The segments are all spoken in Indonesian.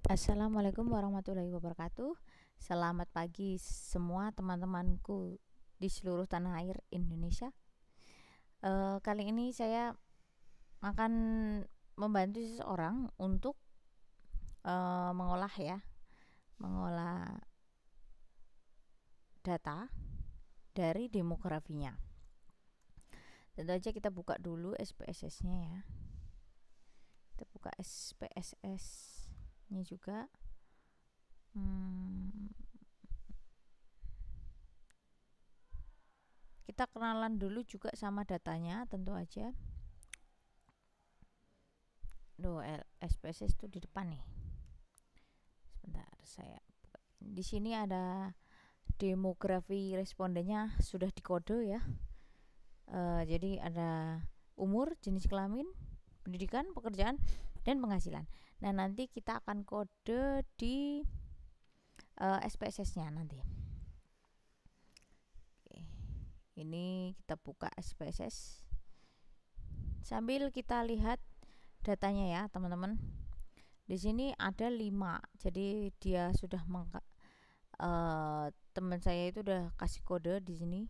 Assalamualaikum warahmatullahi wabarakatuh. Selamat pagi semua teman-temanku di seluruh tanah air Indonesia. Kali ini saya akan membantu seseorang untuk mengolah data dari demografinya. Tentu aja kita buka dulu SPSS-nya ya. Kita buka SPSS-nya juga. Kita kenalan dulu juga sama datanya, tentu aja. SPSS itu di depan nih. Sebentar, saya buka. Di sini ada demografi respondennya sudah dikode ya. Jadi ada umur, jenis kelamin, pendidikan, pekerjaan, dan penghasilan. Nah, nanti kita akan kode di SPSS-nya nanti. Oke. Ini kita buka SPSS sambil kita lihat datanya ya, teman-teman. Di sini ada 5. Jadi dia sudah teman saya itu udah kasih kode di sini.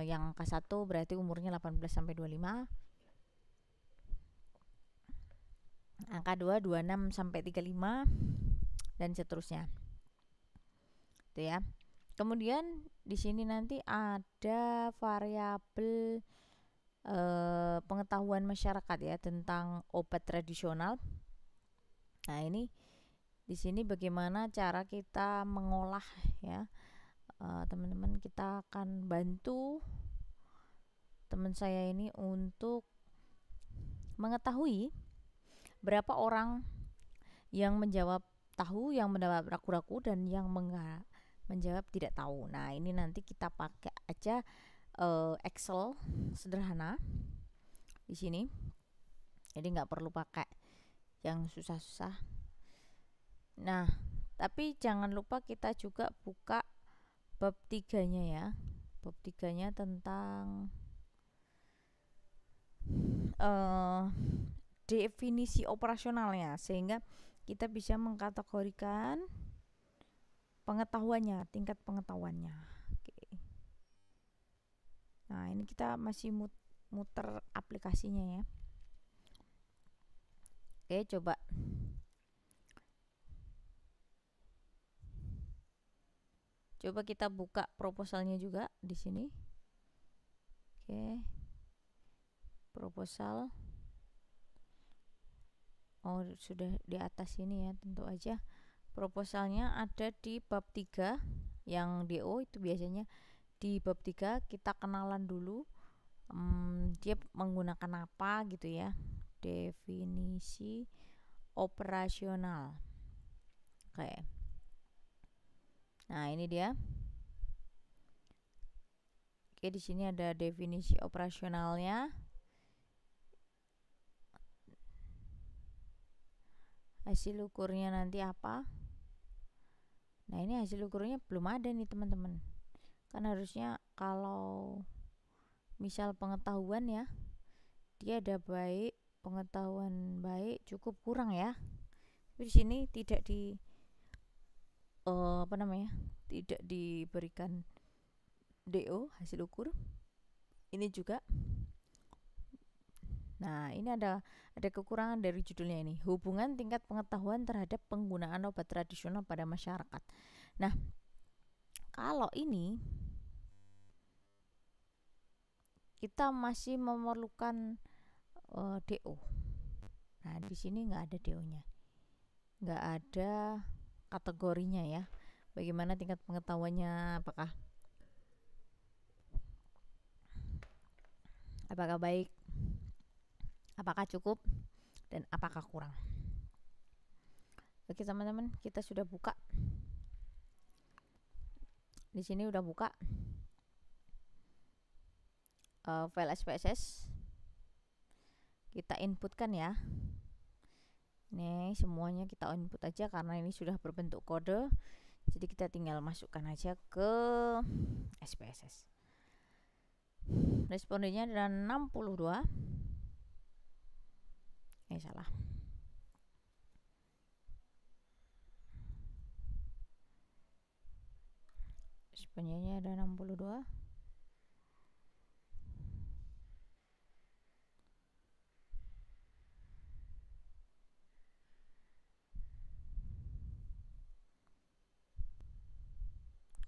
Yang angka 1 berarti umurnya 18 sampai 25. Angka 2 26 sampai 35 dan seterusnya. Itu ya. Kemudian di sini nanti ada variabel pengetahuan masyarakat ya tentang obat tradisional. Nah, ini di sini bagaimana cara kita mengolah ya. Teman-teman, kita akan bantu teman saya ini untuk mengetahui berapa orang yang menjawab tahu, yang menjawab ragu-ragu, dan yang menjawab tidak tahu. Nah, ini nanti kita pakai aja Excel sederhana di sini. Jadi nggak perlu pakai yang susah-susah. Nah, tapi jangan lupa kita juga buka bab 3-nya ya. Bab 3-nya tentang definisi operasionalnya, sehingga kita bisa mengkategorikan pengetahuannya, tingkat pengetahuannya. Oke. Nah, ini kita masih muter aplikasinya ya. Oke, coba. Coba kita buka proposalnya juga di sini. Oke. Proposal. Oh, sudah di atas ini ya, tentu aja. Proposalnya ada di bab 3 yang DO itu biasanya di bab 3 kita kenalan dulu. Dia menggunakan apa gitu ya. Definisi operasional. Oke. Nah, ini dia. Oke, di sini ada definisi operasionalnya. Hasil ukurnya nanti apa? Nah, ini hasil ukurnya belum ada nih, teman-teman. Kan harusnya kalau misal pengetahuan ya, dia ada baik, pengetahuan baik, cukup, kurang ya. Tapi di sini tidak tidak diberikan DO hasil ukur. Ini juga. Nah, ini ada kekurangan dari judulnya ini. Hubungan tingkat pengetahuan terhadap penggunaan obat tradisional pada masyarakat. Nah, kalau ini kita masih memerlukan DO. Nah, di sini nggak ada DO-nya. Nggak ada kategorinya ya. Bagaimana tingkat pengetahuannya, apakah baik, apakah cukup, dan apakah kurang. Oke, teman-teman, kita sudah buka. Di sini udah buka file SPSS. Kita inputkan ya. Ini semuanya kita input aja karena ini sudah berbentuk kode. Jadi kita tinggal masukkan aja ke SPSS. Respondennya adalah 62. Salah. Sebenarnya ada 62.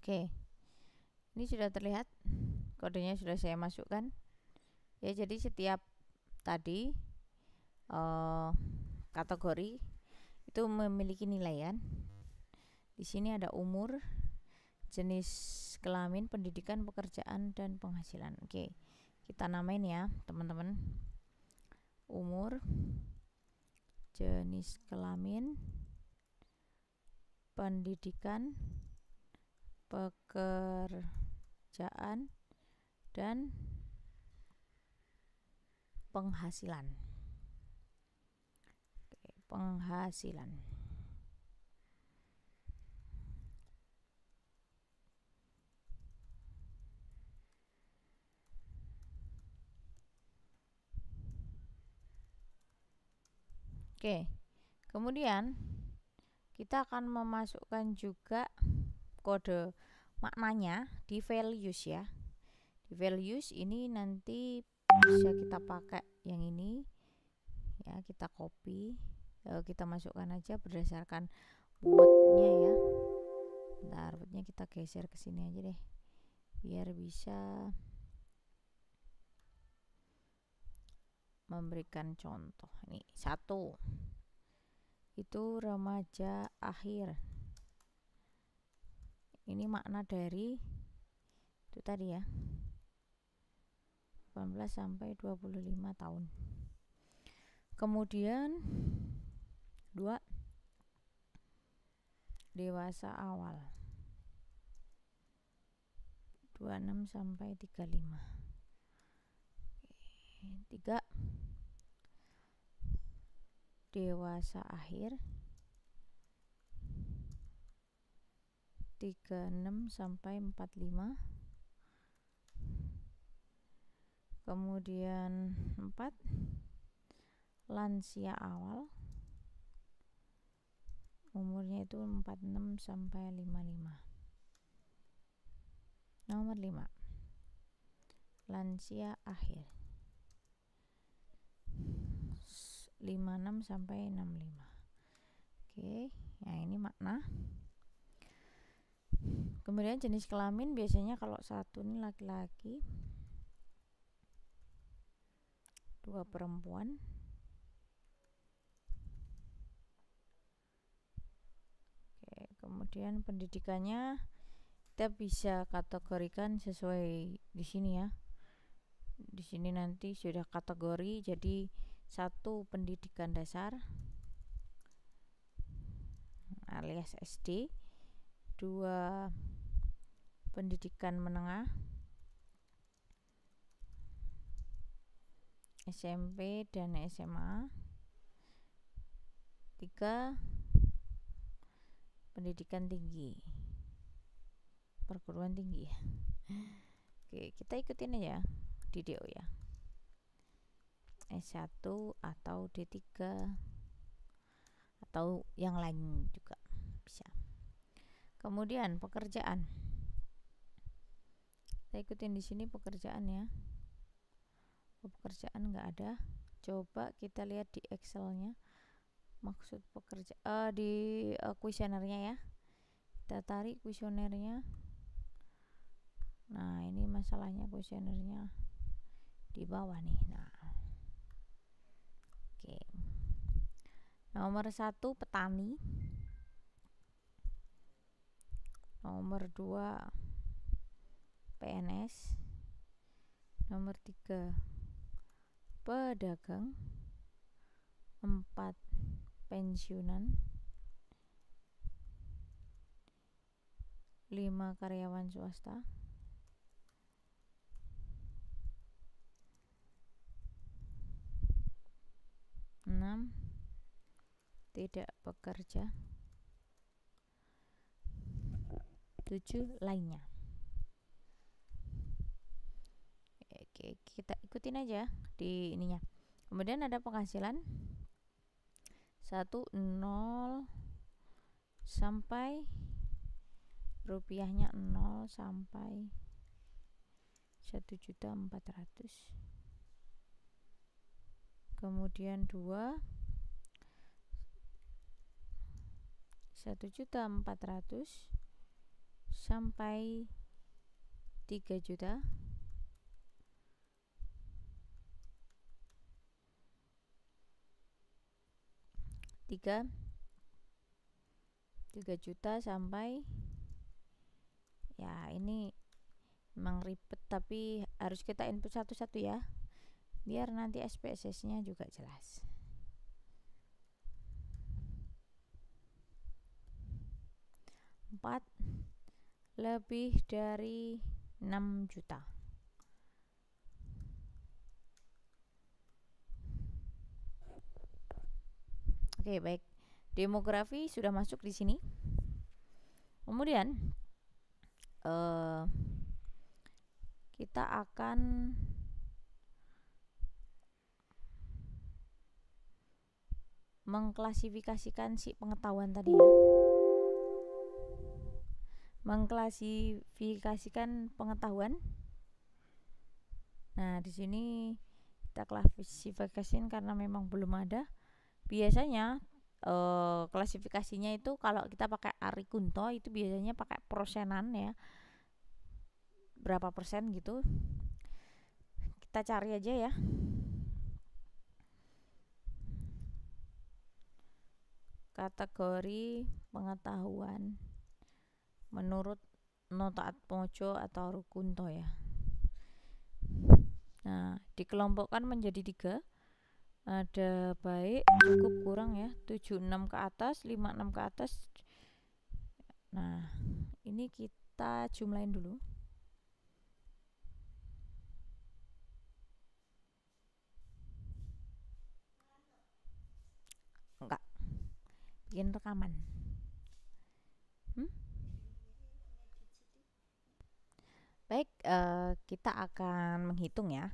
Oke, ini sudah terlihat, kodenya sudah saya masukkan ya. Jadi setiap tadi kategori itu memiliki nilaian. Di sini ada umur, jenis kelamin, pendidikan, pekerjaan, dan penghasilan. Oke, kita namain ya teman-teman. Umur, jenis kelamin, pendidikan, pekerjaan, dan penghasilan. Oke, penghasilan. Oke, kemudian kita akan memasukkan juga kode maknanya di values ya. Di values ini nanti bisa kita pakai yang ini ya, kita copy, kita masukkan aja berdasarkan wordnya ya. Bentar, wordnya kita geser ke sini aja deh biar bisa memberikan contoh. Ini 1 itu remaja akhir. Ini makna dari itu tadi ya, 18 sampai 25 tahun. Kemudian 2 dewasa awal, 26 sampai 35. 3 dewasa akhir, 36 sampai 45. Kemudian 4 lansia awal, umurnya itu 46 sampai 55. Nomor 5 lansia akhir, 56 sampai 65. Oke, nah ini makna. Kemudian jenis kelamin, biasanya kalau 1 ini laki-laki, 2 perempuan. Oke, kemudian pendidikannya kita bisa kategorikan sesuai di sini ya. Di sini nanti sudah kategori, jadi 1 pendidikan dasar alias SD, 2 pendidikan menengah SMP dan SMA, 3 pendidikan tinggi, perguruan tinggi ya. Oke, kita ikutin aja di DO ya, S1 atau D3 atau yang lain juga bisa. Kemudian pekerjaan, kita ikutin di sini pekerjaan ya. Pekerjaan nggak ada, coba kita lihat di Excelnya maksud pekerjaan di kuesionernya ya. Kita tarik kuesionernya. Nah, ini masalahnya kuesionernya di bawah nih. Nah, oke. Nomor 1 petani, nomor 2 PNS, nomor 3 pedagang, 4 pensiunan, 5 karyawan swasta, 6 tidak bekerja, 7 lainnya. Oke, kita ikutin aja di ininya. Kemudian ada penghasilan 1 0 sampai rupiahnya 0 sampai 1.400.000. Kemudian 2 1.400.000 sampai 3 juta. 3 juta sampai, ya ini memang ribet tapi harus kita input satu-satu ya, biar nanti SPSS nya juga jelas. 4 lebih dari 6 juta. Oke, baik. Demografi sudah masuk di sini. Kemudian kita akan mengklasifikasikan si pengetahuan tadi ya. Mengklasifikasikan pengetahuan. Nah, di sini kita klasifikasikan karena memang belum ada. Biasanya klasifikasinya itu kalau kita pakai Ari Kunto itu biasanya pakai persenan ya, berapa persen gitu. Kita cari aja ya. Kategori pengetahuan menurut Nota Atmojo atau Rukunto ya. Nah, dikelompokkan menjadi 3. Ada baik, cukup, kurang ya. 76 ke atas, 56 ke atas. Nah, ini kita jumlahin dulu. Enggak, bikin rekaman. Baik, kita akan menghitung ya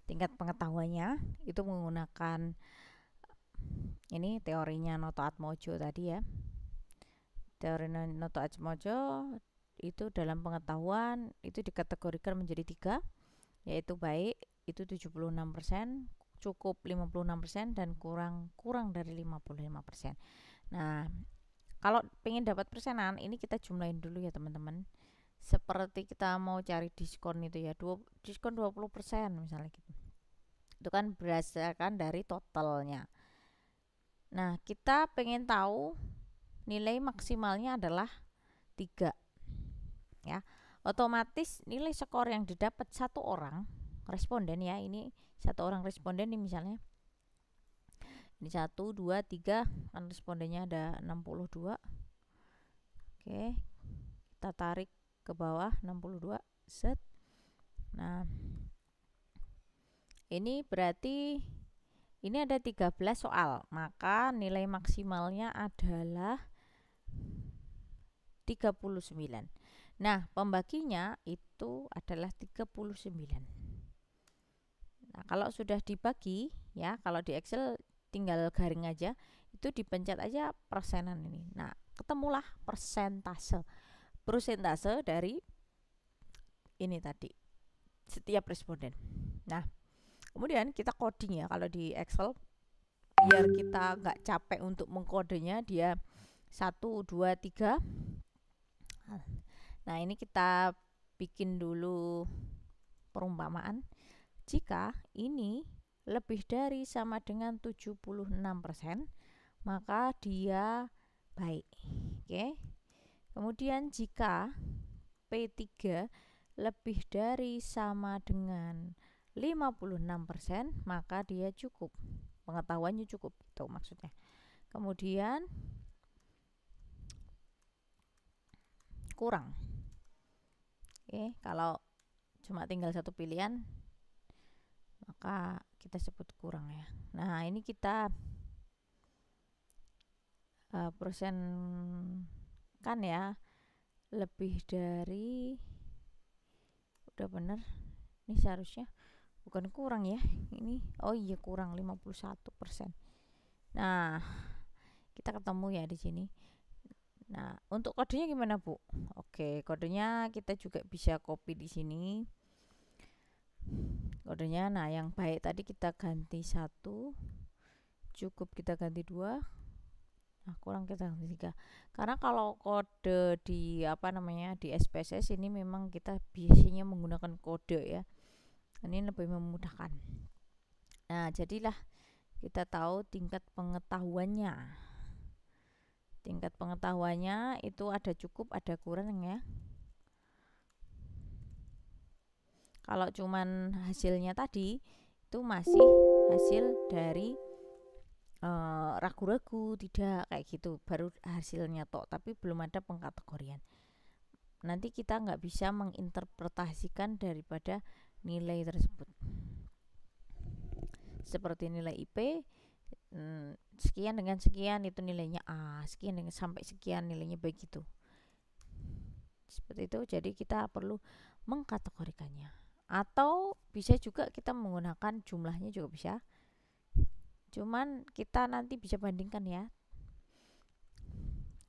tingkat pengetahuannya. Itu menggunakan ini teorinya Noto Atmojo tadi ya. Teori Noto Atmojo itu dalam pengetahuan itu dikategorikan menjadi 3, yaitu baik itu 76%, cukup 56%, dan kurang dari 55%. Nah, kalau pengen dapat persenan ini kita jumlahin dulu ya teman-teman. Seperti kita mau cari diskon itu ya, diskon 20% misalnya gitu. Itu kan berdasarkan dari totalnya. Nah, kita pengen tahu nilai maksimalnya adalah 3 ya. Otomatis nilai skor yang didapat satu orang responden ya, ini satu orang responden nih misalnya. Ini 1, 2, 3, kan respondennya ada 62. Oke, kita tarik ke bawah 62, set. Nah, ini berarti ini ada 13 soal, maka nilai maksimalnya adalah 39. Nah, pembaginya itu adalah 39. Nah, kalau sudah dibagi ya, kalau di Excel tinggal garing aja, itu dipencet aja persenan ini. Nah, ketemulah persentase dari ini tadi setiap responden. Nah, kemudian kita coding ya kalau di Excel, biar kita nggak capek untuk mengkodenya. Dia 1, 2, 3. Nah, ini kita bikin dulu perumpamaan. Jika ini lebih dari sama dengan 76%, maka dia baik. Oke. Kemudian jika P3 lebih dari sama dengan 56%, maka dia cukup. Pengetahuannya cukup, itu maksudnya. Kemudian kurang. Oke, kalau cuma tinggal satu pilihan, maka kita sebut kurang ya. Nah, ini kita persen kan ya, lebih dari, udah bener ini seharusnya bukan kurang ya, ini oh iya kurang 51%. Nah, kita ketemu ya di sini. Nah, untuk kodenya gimana, Bu? Oke, kodenya kita juga bisa copy di sini. Kodenya, nah yang baik tadi kita ganti 1, cukup kita ganti 2, nah kurang kita ganti 3. Karena kalau kode di di SPSS ini memang kita biasanya menggunakan kode ya. Ini lebih memudahkan. Nah, jadilah kita tahu tingkat pengetahuannya. Tingkat pengetahuannya itu ada cukup, ada kurang ya. Kalau cuman hasilnya tadi itu masih hasil dari ragu-ragu, tidak kayak gitu, baru hasilnya tok, tapi belum ada pengkategorian. Nanti kita nggak bisa menginterpretasikan daripada nilai tersebut. Seperti nilai IP, sekian dengan sekian itu nilainya A, sekian dengan sampai sekian nilainya begitu. Seperti itu, jadi kita perlu mengkategorikannya. Atau bisa juga kita menggunakan jumlahnya juga bisa. Cuman kita nanti bisa bandingkan ya.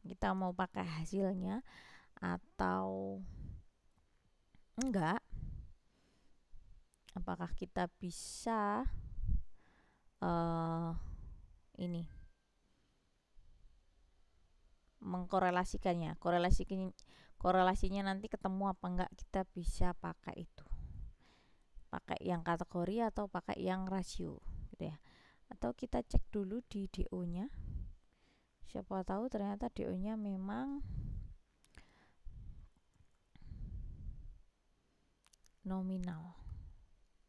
Kita mau pakai hasilnya atau enggak. Apakah kita bisa ini mengkorelasikannya. Korelasinya nanti ketemu apa enggak, kita bisa pakai itu. Pakai yang kategori atau pakai yang rasio gitu ya. Atau kita cek dulu di DO-nya. Siapa tahu ternyata DO-nya memang nominal.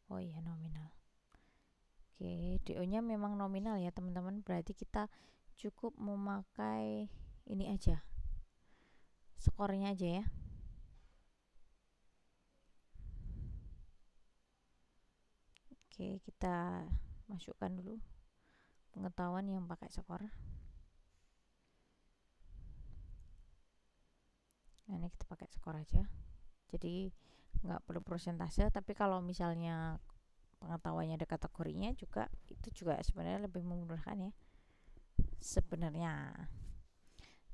Oh iya, nominal. Oke, DO-nya memang nominal ya teman-teman. Berarti kita cukup memakai ini aja, skornya aja ya. Oke, kita masukkan dulu pengetahuan yang pakai skor. Nah, ini kita pakai skor aja. Jadi nggak perlu persentase, tapi kalau misalnya pengetahuannya ada kategorinya juga, itu juga sebenarnya lebih memudahkan ya. Sebenarnya.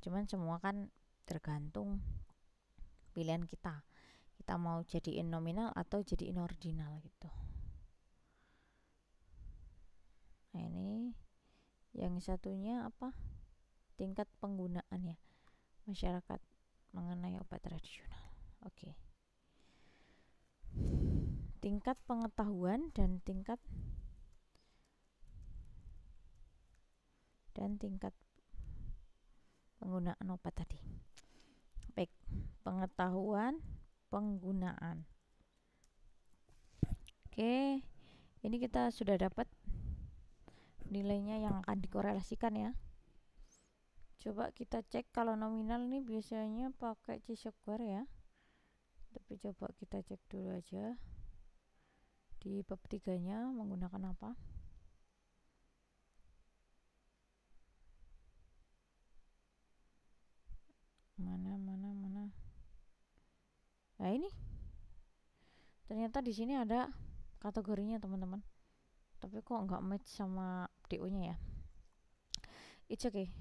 Cuman semua kan tergantung pilihan kita. Kita mau jadiin nominal atau jadiin ordinal gitu. Nah, ini yang satunya apa? Tingkat penggunaan ya masyarakat mengenai obat tradisional. Oke. Tingkat pengetahuan dan tingkat penggunaan obat tadi. Baik, pengetahuan penggunaan. Oke, ini kita sudah dapat nilainya yang akan dikorelasikan ya. Coba kita cek, kalau nominal ini biasanya pakai C-square ya. Tapi coba kita cek dulu aja di bab 3-nya menggunakan apa. Mana. Nah, ini ternyata di sini ada kategorinya teman-teman, tapi kok nggak match sama DO-nya ya. It's okay,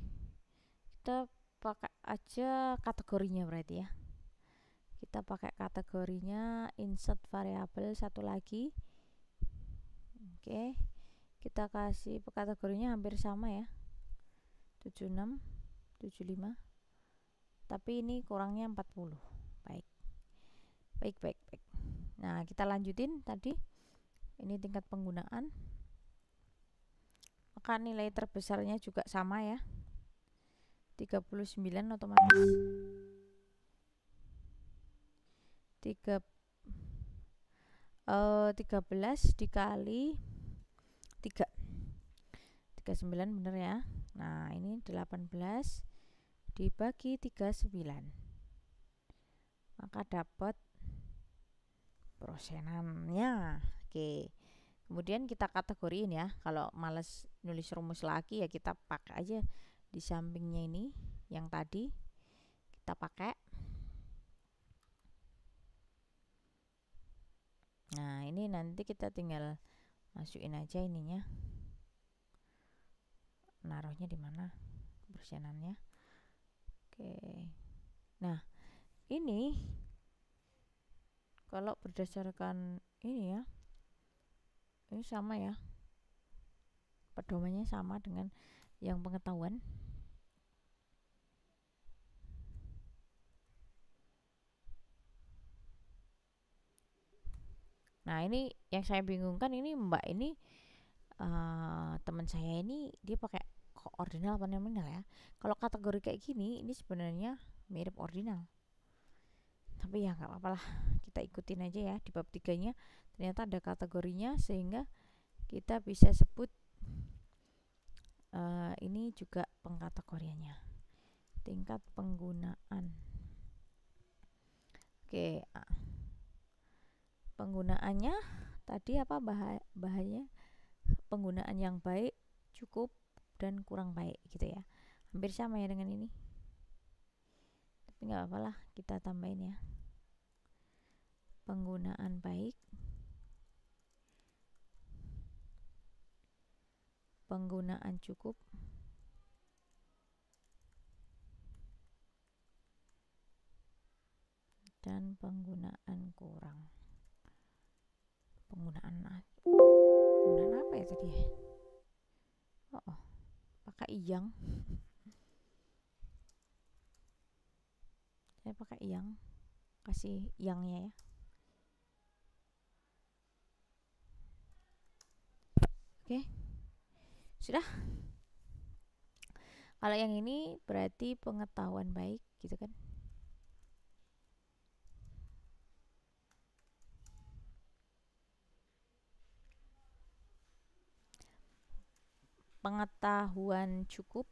kita pakai aja kategorinya berarti ya. Kita pakai kategorinya, insert variabel satu lagi. Oke, kita kasih kategorinya hampir sama ya, 76, 75, tapi ini kurangnya 40. Baik. Nah, kita lanjutin tadi. Ini tingkat penggunaan. Maka nilai terbesarnya juga sama ya. 39 otomatis. 13 dikali 3. 39 bener ya. Nah, ini 18 dibagi 39. Maka dapat persenannya. Oke. Kemudian kita kategoriin ya. Kalau males nulis rumus lagi ya kita pakai aja di sampingnya ini yang tadi kita pakai. Nah, ini nanti kita tinggal masukin aja ininya. Naruhnya di mana persenannya? Oke. Nah, ini kalau berdasarkan ini ya, ini sama ya, pedomannya sama dengan yang pengetahuan. Nah, ini yang saya bingungkan, ini Mbak ini teman saya ini dia pakai ordinal apa nominal ya. Kalau kategori kayak gini ini sebenarnya mirip ordinal, tapi ya nggak apa-apa lah, kita ikutin aja ya. Di bab 3-nya ternyata ada kategorinya sehingga kita bisa sebut ini juga pengkategoriannya, tingkat penggunaan. Oke, penggunaannya tadi apa bahaya penggunaan yang baik, cukup, dan kurang baik gitu ya. Hampir sama ya dengan ini, tapi nggak apa-apa lah, kita tambahin ya. Penggunaan baik, penggunaan cukup, dan penggunaan kurang. Penggunaan apa ya tadi ya? Oh, pakai yang. Saya pakai yang, kasih yangnya ya. Oke, sudah. Kalau yang ini berarti pengetahuan baik gitu kan. Pengetahuan cukup,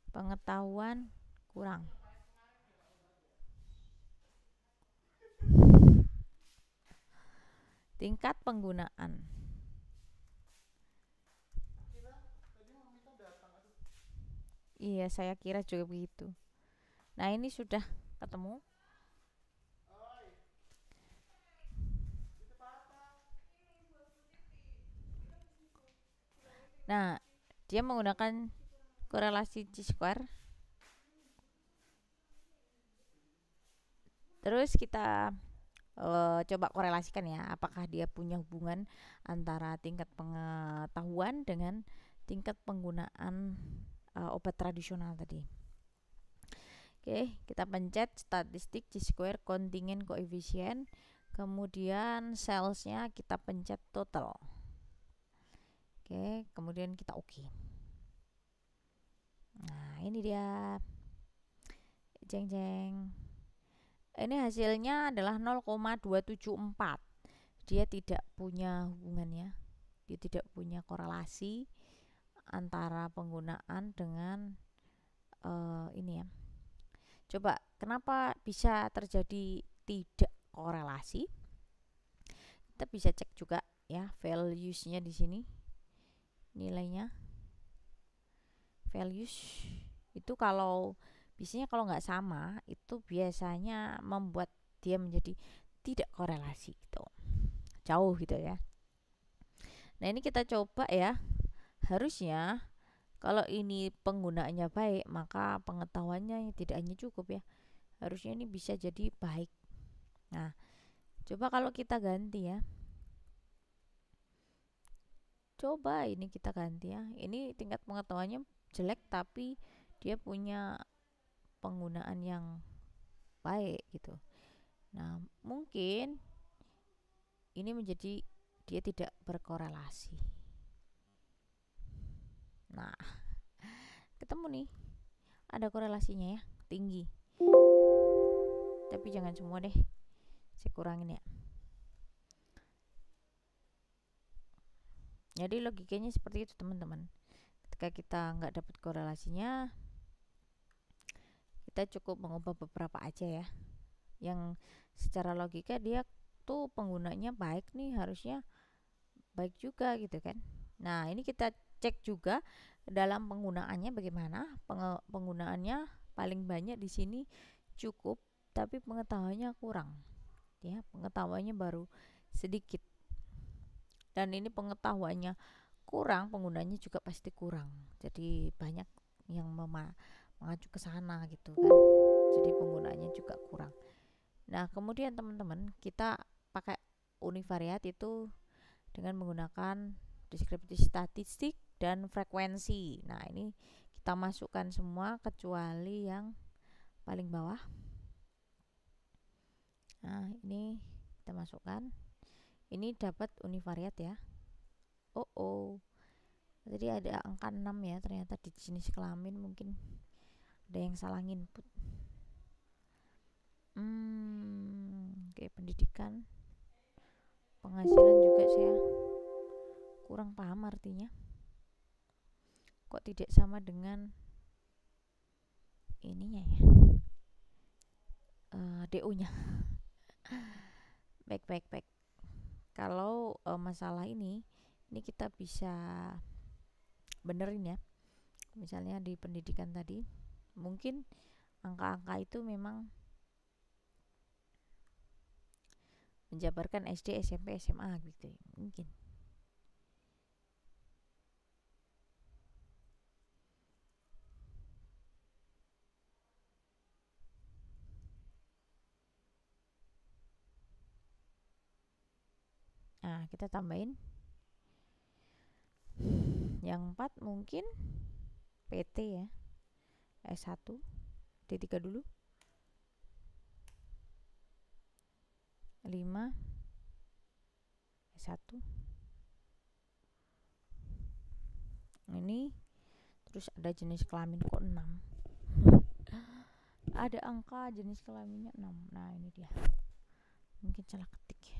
pengetahuan kurang. Tingkat penggunaan. Iya, saya kira juga begitu. Nah, ini sudah ketemu. Nah, dia menggunakan korelasi chi-square. Terus kita coba korelasikan ya, apakah dia punya hubungan antara tingkat pengetahuan dengan tingkat penggunaan obat tradisional tadi. Oke, kita pencet statistik chi-square kontingen koefisien, kemudian salesnya kita pencet total. Oke, kemudian kita oke. Nah, ini dia, jeng jeng. Ini hasilnya adalah 0,274. Dia tidak punya hubungannya, dia tidak punya korelasi antara penggunaan dengan ini ya. Coba kenapa bisa terjadi tidak korelasi? Kita bisa cek juga ya values-nya di sini. Nilainya values itu kalau biasanya kalau nggak sama itu biasanya membuat dia menjadi tidak korelasi gitu, jauh gitu ya. Nah, ini kita coba ya. Harusnya kalau ini penggunaannya baik, maka pengetahuannya tidak hanya cukup ya, harusnya ini bisa jadi baik. Nah, coba kalau kita ganti ya, coba ini kita ganti ya, ini tingkat pengetahuannya jelek tapi dia punya penggunaan yang baik gitu. Nah, mungkin ini menjadi dia tidak berkorelasi. Nah, ketemu nih, ada korelasinya ya, tinggi. Tapi jangan semua deh, saya kurangin ya. Jadi logikanya seperti itu teman-teman. Ketika kita nggak dapat korelasinya, kita cukup mengubah beberapa aja ya, yang secara logika dia tuh penggunanya baik nih, harusnya baik juga gitu kan. Nah, ini kita cek juga dalam penggunaannya bagaimana. Penggunaannya paling banyak di sini cukup, tapi pengetahuannya kurang ya, pengetahuannya baru sedikit. Dan ini pengetahuannya kurang, penggunanya juga pasti kurang. Jadi banyak yang mengacu ke sana gitu kan. Jadi penggunanya juga kurang. Nah, kemudian teman-teman, kita pakai univariat itu dengan menggunakan deskripsi statistik dan frekuensi. Nah, ini kita masukkan semua kecuali yang paling bawah. Nah, ini kita masukkan. Ini dapat univariat ya. Jadi ada angka 6 ya, ternyata di jenis kelamin mungkin ada yang salah input. Oke, pendidikan, penghasilan juga saya kurang paham artinya. Kok tidak sama dengan ininya ya, DO-nya. Baik. Kalau masalah ini kita bisa benerin ya. Misalnya di pendidikan tadi, mungkin angka-angka itu memang menjabarkan SD, SMP, SMA gitu ya, mungkin. Nah, kita tambahin yang 4 mungkin PT ya, S1, D3 dulu, 5 S1 ini. Terus ada jenis kelamin kok 6. Ada angka jenis kelaminnya 6. Nah, ini dia. Mungkin salah ketik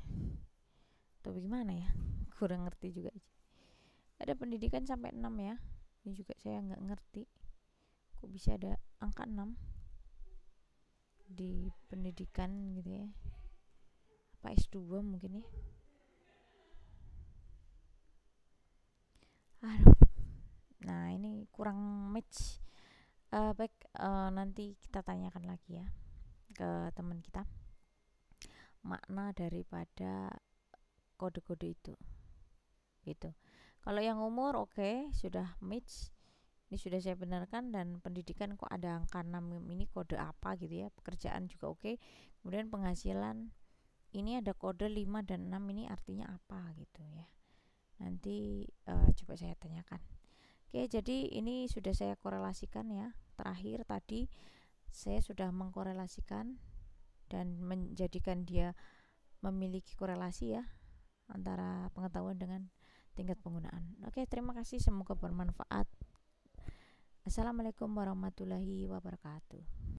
atau bagaimana ya, kurang ngerti juga. Ada pendidikan sampai 6 ya. Ini juga saya nggak ngerti kok bisa ada angka 6 di pendidikan gitu ya. Apa S2 mungkin ya. Aduh. Nah, ini kurang match. Baik, nanti kita tanyakan lagi ya ke teman kita makna daripada kode-kode itu gitu. Kalau yang umur oke, sudah match, ini sudah saya benarkan. Dan pendidikan kok ada angka 6, ini kode apa gitu ya. Pekerjaan juga oke. Kemudian penghasilan ini ada kode 5 dan 6, ini artinya apa gitu ya. Nanti coba saya tanyakan. Oke, jadi ini sudah saya korelasikan ya. Terakhir tadi saya sudah mengkorelasikan dan menjadikan dia memiliki korelasi ya antara pengetahuan dengan tingkat penggunaan. Oke, terima kasih, semoga bermanfaat. Assalamualaikum warahmatullahi wabarakatuh.